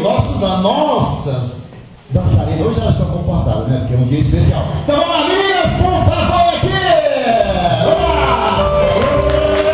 nossas dançarinas. Hoje elas estão comportadas, né? Porque é um dia especial. Então vamos lá, meninas, por favor, aqui! Vamos lá!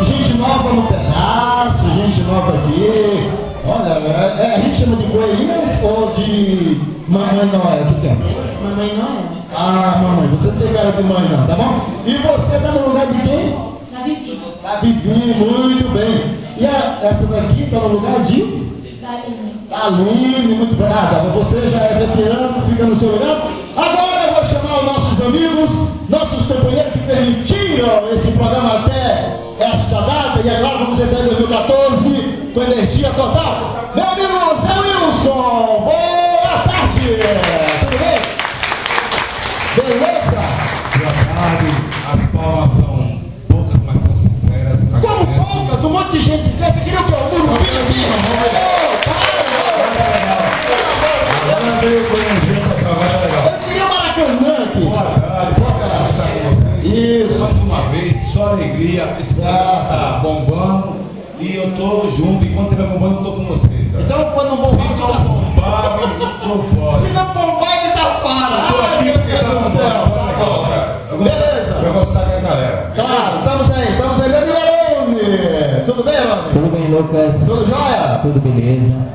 Gente nova no pedaço, gente nova aqui. Olha, a gente chama de coelhinhas ou de Mamãe Noel? O que tem? Mamãe Noel. Ah, mamãe, você não tem cara de mãe não, tá bom? E você tá no lugar de quem? Da Vivi. Da Vivi, muito bem. E essa daqui tá no lugar de? Da Aline. Da Aline, muito bem. Ah, tá, você já é veterano, fica no seu lugar. Agora eu vou chamar os nossos amigos, nossos companheiros que permitiram esse programa até esta data, e agora vamos entrar em 2014 com energia total. Meu amigo Zé Wilson, boa tarde! Tudo bem? Beleza? Boa tarde, as palmas são poucas, mas são sinceras. Como poucas? Um monte de gente quer. Você queria o que? O Murupinho aqui? Agora veio com um jeito a trabalhar legal. Eu queria o Maracanã aqui. Boa tarde, estar com vocês. Isso. Mais uma vez, só alegria. Esse programa tá bombando e eu tô junto. Enquanto estiver bombando, eu tô com vocês. Tá? Então, quando não bombar, Se não bombar, eu tô fora. se não bombar, ele tá fora. Tô aqui porque tá Meu Deus do céu. Beleza. Eu gostar da galera. Claro, estamos aí, meu amigo Arone. Tudo bem, Arone? Tudo bem, Lucas? Tudo jóia? Tudo beleza?